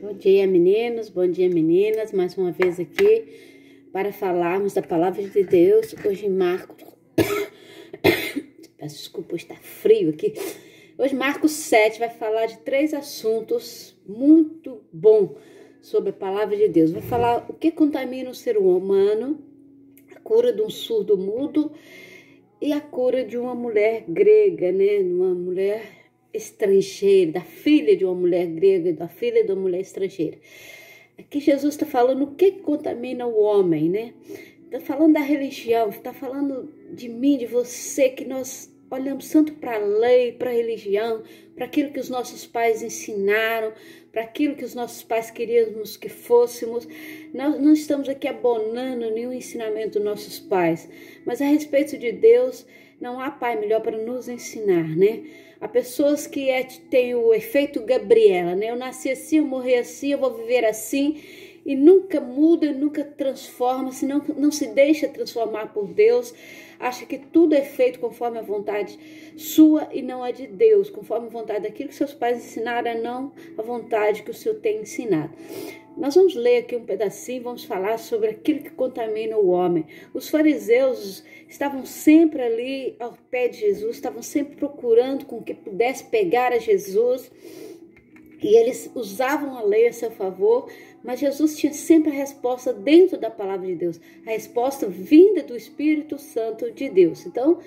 Bom dia, meninos, bom dia, meninas. Mais uma vez aqui para falarmos da palavra de Deus. Hoje Marcos... Peço desculpa, está frio aqui. Hoje Marcos 7 vai falar de 3 assuntos muito bons sobre a palavra de Deus. Vai falar o que contamina o ser humano, a cura de um surdo mudo e a cura de uma mulher grega, né? Uma mulher estrangeira, da filha de uma mulher grega, da filha de uma mulher estrangeira. Aqui Jesus está falando o que contamina o homem, né? Está falando da religião, está falando de mim, de você, que nós olhamos tanto para a lei, para a religião, para aquilo que os nossos pais ensinaram, para aquilo que os nossos pais queríamos que fôssemos. Nós não estamos aqui abonando nenhum ensinamento dos nossos pais, mas a respeito de Deus, não há pai melhor para nos ensinar, né? Há pessoas que têm o efeito Gabriela, né? Eu nasci assim, eu morri assim, eu vou viver assim, e nunca muda, nunca transforma, senão não se deixa transformar por Deus, acha que tudo é feito conforme a vontade sua e não a de Deus, conforme a vontade daquilo que seus pais ensinaram, não a vontade que o Senhor tem ensinado. Nós vamos ler aqui um pedacinho, vamos falar sobre aquilo que contamina o homem. Os fariseus estavam sempre ali ao pé de Jesus, estavam sempre procurando com que pudesse pegar a Jesus, e eles usavam a lei a seu favor, mas Jesus tinha sempre a resposta dentro da palavra de Deus, a resposta vinda do Espírito Santo de Deus. Então,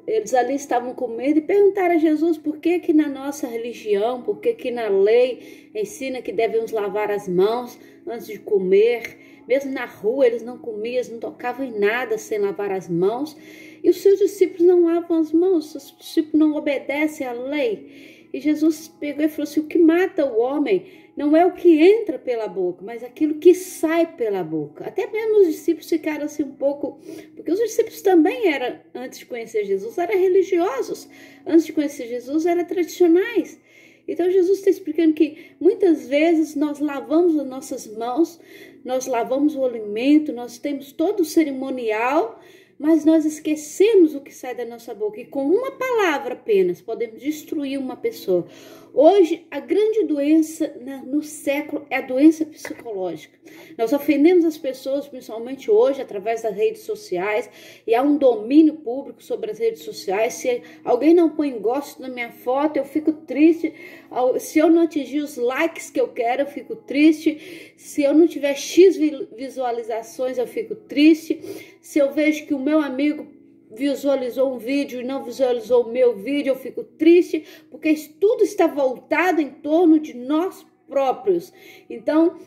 eles ali estavam com medo e perguntaram a Jesus por que na nossa religião, por que na lei ensina que devemos lavar as mãos antes de comer. Mesmo na rua eles não comiam, eles não tocavam em nada sem lavar as mãos. E os seus discípulos não lavam as mãos, os discípulos não obedecem à lei. E Jesus pegou e falou assim, o que mata o homem não é o que entra pela boca, mas aquilo que sai pela boca. Até mesmo os discípulos ficaram assim um pouco... Porque os discípulos também eram, antes de conhecer Jesus, eram religiosos. Antes de conhecer Jesus, eram tradicionais. Então Jesus está explicando que muitas vezes nós lavamos as nossas mãos, nós lavamos o alimento, nós temos todo o cerimonial, mas nós esquecemos o que sai da nossa boca. E com uma palavra apenas podemos destruir uma pessoa. Hoje, a grande doença no século é a doença psicológica. Nós ofendemos as pessoas, principalmente hoje, através das redes sociais. E há um domínio público sobre as redes sociais. Se alguém não põe gosto na minha foto, eu fico triste. Se eu não atingir os likes que eu quero, eu fico triste. Se eu não tiver X visualizações, eu fico triste. Se eu vejo que o meu amigo visualizou um vídeo e não visualizou o meu vídeo, eu fico triste, porque isso tudo está voltado em torno de nós próprios. Então,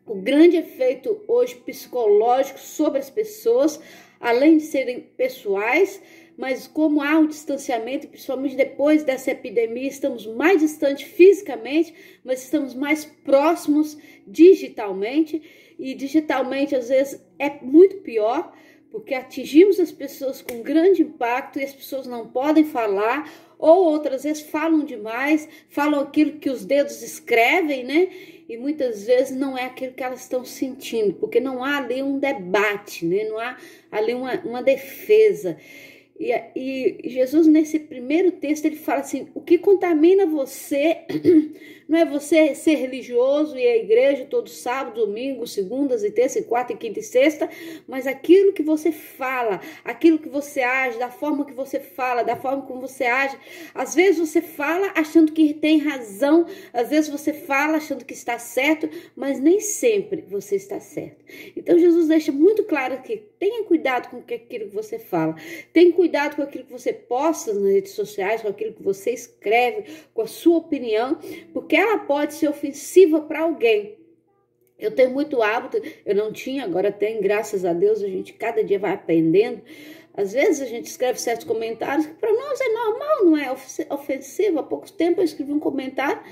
o grande efeito hoje psicológico sobre as pessoas, além de serem pessoais, mas como há um distanciamento, principalmente depois dessa epidemia, estamos mais distantes fisicamente, mas estamos mais próximos digitalmente, e digitalmente às vezes é muito pior, porque atingimos as pessoas com grande impacto e as pessoas não podem falar, ou outras vezes falam demais, falam aquilo que os dedos escrevem, né? E muitas vezes não é aquilo que elas estão sentindo, porque não há ali um debate, né? Não há ali uma defesa. E Jesus, nesse primeiro texto, ele fala assim, o que contamina você não é você ser religioso e ir à igreja todo sábado, domingo, segundas e terça, e quarta, e quinta e sexta, mas aquilo que você fala, aquilo que você age, da forma que você fala, da forma como você age. Às vezes você fala achando que tem razão, às vezes você fala achando que está certo, mas nem sempre você está certo. Então Jesus deixa muito claro aqui, tenha cuidado com aquilo que você fala, tenha cuidado com aquilo que você posta nas redes sociais, com aquilo que você escreve, com a sua opinião, porque ela pode ser ofensiva para alguém. Eu tenho muito hábito, eu não tinha, agora tenho, graças a Deus, a gente cada dia vai aprendendo. Às vezes a gente escreve certos comentários que para nós é normal, não é ofensivo. Há pouco tempo eu escrevi um comentário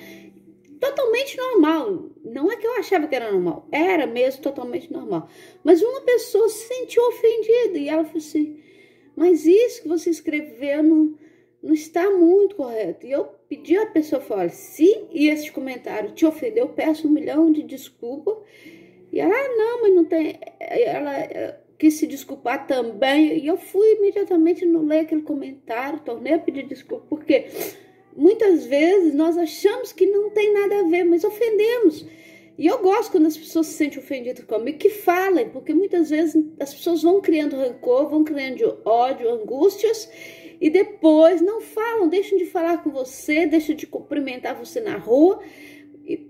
totalmente normal. Não é que eu achava que era normal, era mesmo totalmente normal. Mas uma pessoa se sentiu ofendida e ela falou assim, mas isso que você escreveu não está muito correto. E eu pedi à pessoa, falei, se esse comentário te ofendeu, eu peço 1 milhão de desculpas. E ela, não, mas não tem... Ela quis se desculpar também. E eu fui imediatamente, não ler aquele comentário, tornei a pedir desculpa, porque muitas vezes nós achamos que não tem nada a ver, mas ofendemos. E eu gosto quando as pessoas se sentem ofendidas comigo, que falem, porque muitas vezes as pessoas vão criando rancor, vão criando ódio, angústias, e depois não falam, deixam de falar com você, deixam de cumprimentar você na rua,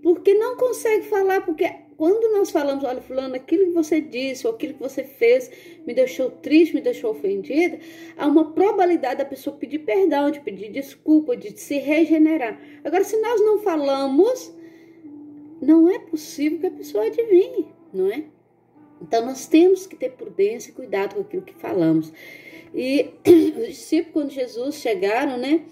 porque não consegue falar, porque quando nós falamos, olha, fulano, aquilo que você disse, ou aquilo que você fez, me deixou triste, me deixou ofendida, há uma probabilidade da pessoa pedir perdão, de pedir desculpa, de se regenerar. Agora, se nós não falamos, não é possível que a pessoa adivinhe, não é? Então, nós temos que ter prudência e cuidado com aquilo que falamos. E os discípulos, quando Jesus chegaram, né?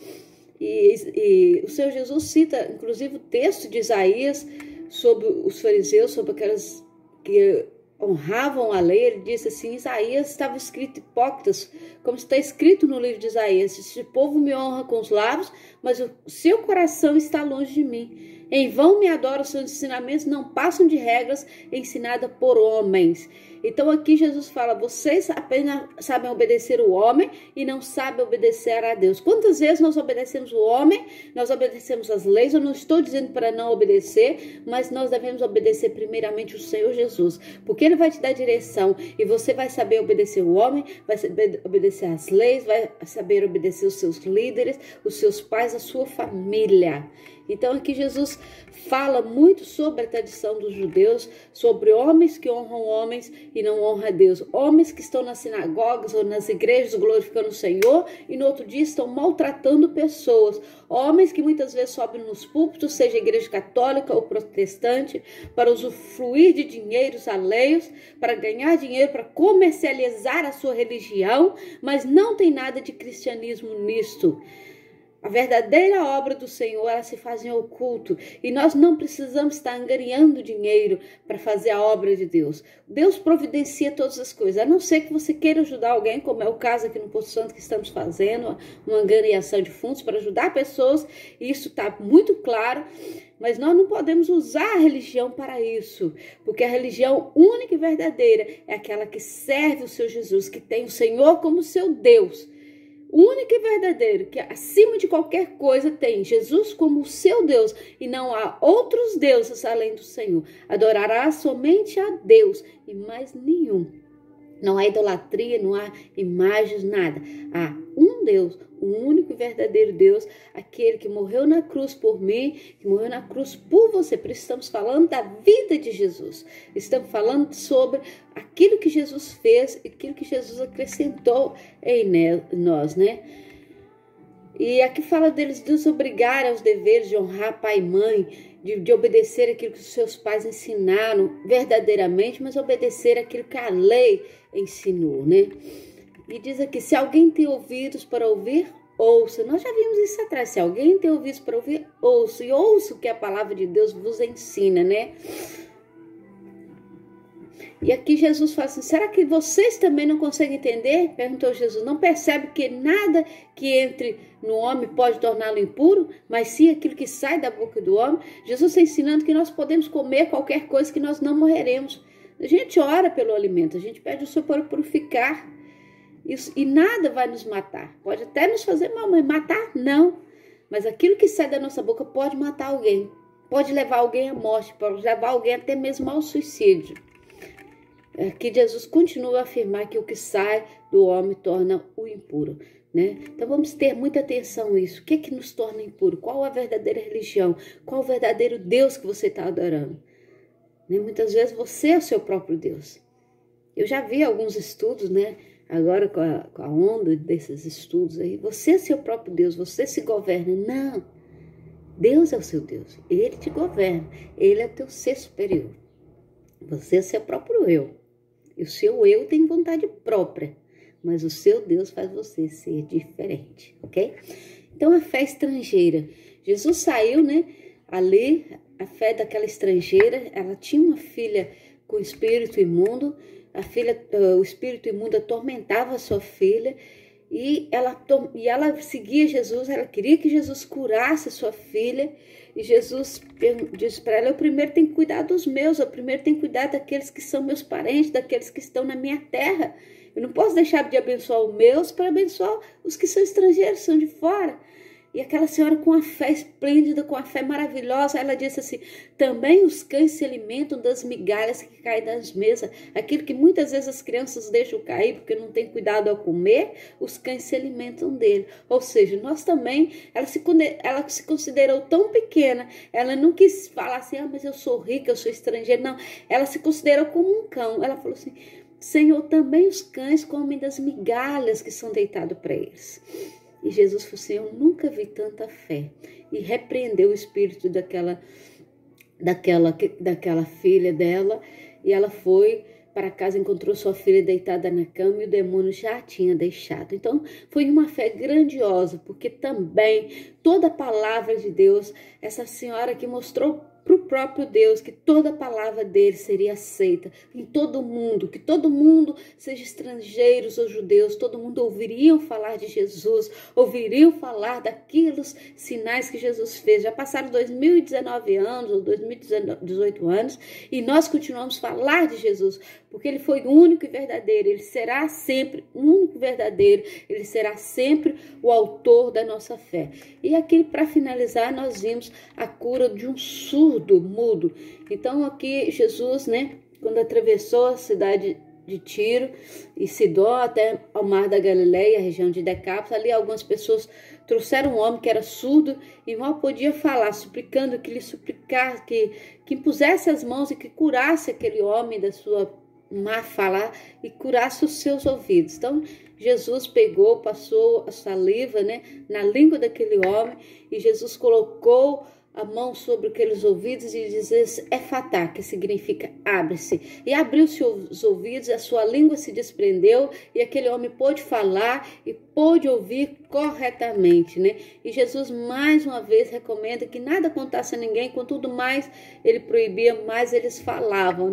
E o Senhor Jesus cita, inclusive, o texto de Isaías sobre os fariseus, sobre aquelas que honravam a lei. Ele disse assim, Isaías estava escrito hipócritas, como está escrito no livro de Isaías, esse povo me honra com os lábios, mas o seu coração está longe de mim. Em vão me adoram, seus ensinamentos não passam de regras ensinadas por homens. Então aqui Jesus fala, vocês apenas sabem obedecer o homem e não sabem obedecer a Deus. Quantas vezes nós obedecemos o homem, nós obedecemos as leis? Eu não estou dizendo para não obedecer, mas nós devemos obedecer primeiramente o Senhor Jesus, porque Ele vai te dar direção e você vai saber obedecer o homem, vai saber obedecer as leis, vai saber obedecer os seus líderes, os seus pais, a sua família. Então aqui Jesus fala muito sobre a tradição dos judeus, sobre homens que honram homens e não honram a Deus. Homens que estão nas sinagogas ou nas igrejas glorificando o Senhor e no outro dia estão maltratando pessoas. Homens que muitas vezes sobem nos púlpitos, seja igreja católica ou protestante, para usufruir de dinheiros alheios, para ganhar dinheiro, para comercializar a sua religião, mas não tem nada de cristianismo nisto. A verdadeira obra do Senhor, ela se faz em oculto. E nós não precisamos estar angariando dinheiro para fazer a obra de Deus. Deus providencia todas as coisas. A não ser que você queira ajudar alguém, como é o caso aqui no Poço Santo que estamos fazendo, uma angariação de fundos para ajudar pessoas. E isso está muito claro. Mas nós não podemos usar a religião para isso. Porque a religião única e verdadeira é aquela que serve o seu Jesus, que tem o Senhor como seu Deus. O único e verdadeiro, que acima de qualquer coisa tem Jesus como seu Deus e não há outros deuses além do Senhor. Adorará somente a Deus e mais nenhum. Não há idolatria, não há imagens, nada. Há um Deus, o único e verdadeiro Deus, aquele que morreu na cruz por mim, que morreu na cruz por você. Por isso estamos falando da vida de Jesus. Estamos falando sobre aquilo que Jesus fez e aquilo que Jesus acrescentou em nós, né? E aqui fala deles desobrigar aos deveres de honrar pai e mãe, de obedecer aquilo que os seus pais ensinaram verdadeiramente, mas obedecer aquilo que a lei ensinou, né? E diz aqui, se alguém tem ouvidos para ouvir, ouça. Nós já vimos isso atrás. Se alguém tem ouvidos para ouvir, ouça. E ouça o que a palavra de Deus vos ensina, né? E aqui Jesus fala assim, será que vocês também não conseguem entender? Perguntou Jesus, não percebe que nada que entre no homem pode torná-lo impuro, mas sim aquilo que sai da boca do homem? Jesus está ensinando que nós podemos comer qualquer coisa que nós não morreremos. A gente ora pelo alimento, a gente pede o Senhor para purificar. Isso, e nada vai nos matar. Pode até nos fazer mal, mas matar não. Mas aquilo que sai da nossa boca pode matar alguém. Pode levar alguém à morte, pode levar alguém até mesmo ao suicídio. Aqui Jesus continua a afirmar que o que sai do homem torna o impuro, né? Então vamos ter muita atenção a isso. O que é que nos torna impuro? Qual a verdadeira religião? Qual o verdadeiro Deus que você está adorando? Né? Muitas vezes você é o seu próprio Deus. Eu já vi alguns estudos, né? Agora com a onda desses estudos aí, você é seu próprio Deus, você se governa. Não, Deus é o seu Deus, Ele te governa, Ele é o teu ser superior. Você é seu próprio eu. E o seu eu tem vontade própria, mas o seu Deus faz você ser diferente, ok? Então a fé estrangeira. Jesus saiu, né? Ali, a fé daquela estrangeira, ela tinha uma filha com espírito imundo. O espírito imundo atormentava a sua filha e ela seguia Jesus, ela queria que Jesus curasse a sua filha. E Jesus disse para ela, eu primeiro tenho que cuidar dos meus, eu primeiro tenho que cuidar daqueles que são meus parentes, daqueles que estão na minha terra. Eu não posso deixar de abençoar os meus para abençoar os que são estrangeiros, são de fora. E aquela senhora com a fé esplêndida, com a fé maravilhosa, ela disse assim, também os cães se alimentam das migalhas que caem das mesas. Aquilo que muitas vezes as crianças deixam cair porque não tem cuidado ao comer, os cães se alimentam dele. Ou seja, nós também, ela se considerou tão pequena, ela não quis falar assim, mas eu sou rica, eu sou estrangeira. Não, ela se considerou como um cão. Ela falou assim, Senhor, também os cães comem das migalhas que são deitadas para eles. E Jesus falou assim, eu nunca vi tanta fé. E repreendeu o espírito daquela filha dela. E ela foi para casa, encontrou sua filha deitada na cama e o demônio já a tinha deixado. Então, foi uma fé grandiosa, porque também toda a palavra de Deus, essa senhora que mostrou para o próprio Deus que toda a palavra dele seria aceita em todo mundo, que todo mundo, seja estrangeiros ou judeus, todo mundo ouviriam falar de Jesus, ouviriam falar daqueles sinais que Jesus fez. Já passaram 2019 anos ou 2018 anos e nós continuamos a falar de Jesus, porque ele foi único e verdadeiro, ele será sempre único e verdadeiro, ele será sempre o autor da nossa fé. E aqui, para finalizar, nós vimos a cura de um surdo mudo. Então aqui Jesus, quando atravessou a cidade de Tiro e Sidom até ao mar da Galileia, a região de Decápolis, ali algumas pessoas trouxeram um homem que era surdo e mal podia falar, suplicando que lhe suplicasse, que impusesse as mãos e que curasse aquele homem da sua má falar e curasse os seus ouvidos. Então Jesus pegou, passou a saliva na língua daquele homem e Jesus colocou a mão sobre aqueles ouvidos e diz efatá, que significa abre-se. E abriu-se os ouvidos, a sua língua se desprendeu e aquele homem pôde falar e pôde ouvir corretamente, E Jesus mais uma vez recomenda que nada contasse a ninguém, contudo mais ele proibia, mais eles falavam,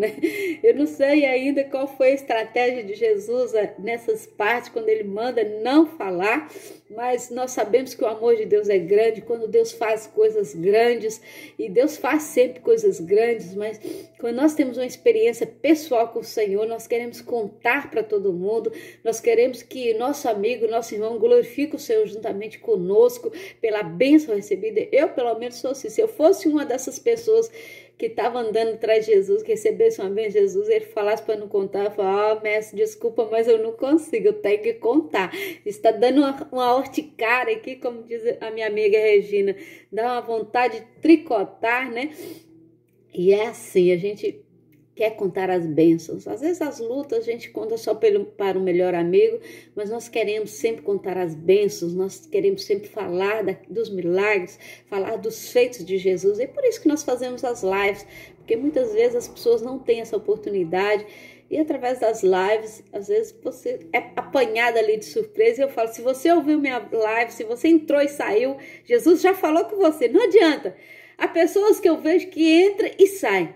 Eu não sei ainda qual foi a estratégia de Jesus nessas partes, quando ele manda não falar, mas nós sabemos que o amor de Deus é grande, quando Deus faz coisas grandes, e Deus faz sempre coisas grandes, mas quando nós temos uma experiência pessoal com o Senhor, nós queremos contar para todo mundo, nós queremos que nosso amigo, nosso irmão glorifique o Senhor juntamente conosco pela bênção recebida. Eu, pelo menos, sou assim. Se eu fosse uma dessas pessoas que estava andando atrás de Jesus, que recebesse uma bênção de Jesus, ele falasse para não contar, eu falava, mestre, desculpa, mas eu não consigo, eu tenho que contar. Está dando uma horticária aqui, como diz a minha amiga Regina, dá uma vontade de tricotar, E é assim, a gente quer contar as bênçãos. Às vezes as lutas a gente conta só para o melhor amigo, mas nós queremos sempre contar as bênçãos, nós queremos sempre falar dos milagres, falar dos feitos de Jesus. É por isso que nós fazemos as lives, porque muitas vezes as pessoas não têm essa oportunidade. E através das lives, às vezes você é apanhada ali de surpresa. E eu falo, se você ouviu minha live, se você entrou e saiu, Jesus já falou com você. Não adianta. Há pessoas que eu vejo que entra e sai.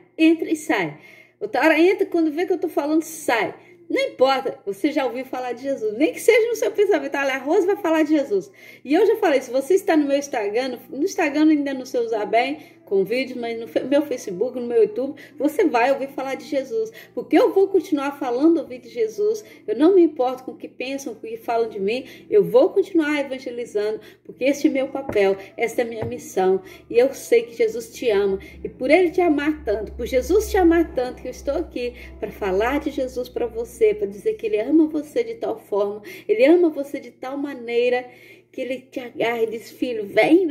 Outra hora entra, quando vê que eu tô falando, sai. Não importa, você já ouviu falar de Jesus. Nem que seja no seu pensamento. Olha, a Rose vai falar de Jesus. E eu já falei, se você está no meu Instagram, no Instagram ainda não sei usar bem, com vídeos, mas no meu Facebook, no meu YouTube, você vai ouvir falar de Jesus. Porque eu vou continuar falando ouvir de Jesus. Eu não me importo com o que pensam, com o que falam de mim. Eu vou continuar evangelizando, porque este é meu papel, esta é a minha missão. E eu sei que Jesus te ama. E por ele te amar tanto, por Jesus te amar tanto, que eu estou aqui para falar de Jesus para você, para dizer que ele ama você de tal forma, ele ama você de tal maneira, que ele te agarra e diz, filho, vem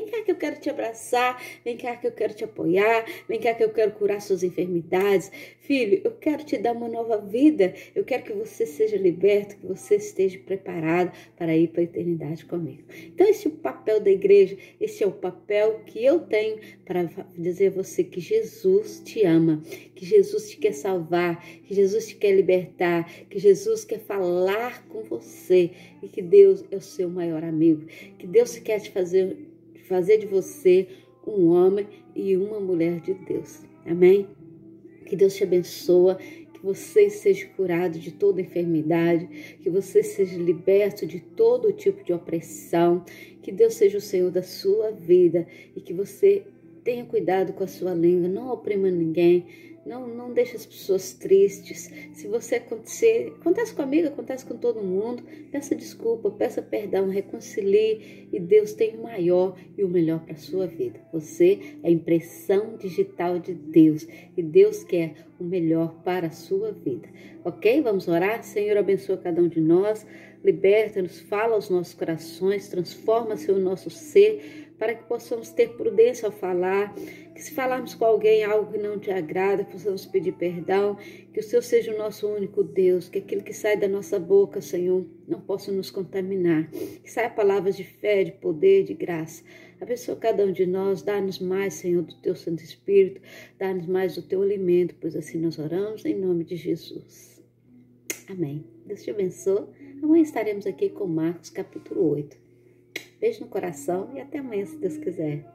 cá que eu quero te abraçar, vem cá que eu quero te apoiar, vem cá que eu quero curar suas enfermidades. Filho, eu quero te dar uma nova vida, eu quero que você seja liberto, que você esteja preparado para ir para a eternidade comigo. Então esse é o papel da igreja, esse é o papel que eu tenho para dizer a você que Jesus te ama, que Jesus te quer salvar, que Jesus te quer libertar, que Jesus quer falar com você e que Deus é o seu maior amigo, que Deus quer te fazer de você um homem e uma mulher de Deus. Amém? Que Deus te abençoe, que você seja curado de toda enfermidade, que você seja liberto de todo tipo de opressão, que Deus seja o Senhor da sua vida e que você Tenha cuidado com a sua língua, não oprima ninguém, não deixe as pessoas tristes. Se você acontece comigo, acontece com todo mundo, peça desculpa, peça perdão, reconcilie e Deus tem o maior e o melhor para a sua vida. Você é a impressão digital de Deus e Deus quer o melhor para a sua vida, ok? Vamos orar? Senhor, abençoa cada um de nós, liberta-nos, fala aos nossos corações, transforma-se o nosso ser, para que possamos ter prudência ao falar, que se falarmos com alguém algo que não te agrada, possamos pedir perdão, que o Senhor seja o nosso único Deus, que aquilo que sai da nossa boca, Senhor, não possa nos contaminar, que saia palavras de fé, de poder, de graça. Abençoa cada um de nós, dá-nos mais, Senhor, do Teu Santo Espírito, dá-nos mais do Teu alimento, pois assim nós oramos em nome de Jesus. Amém. Deus te abençoe. Amanhã estaremos aqui com Marcos capítulo 8. Beijo no coração e até amanhã, se Deus quiser.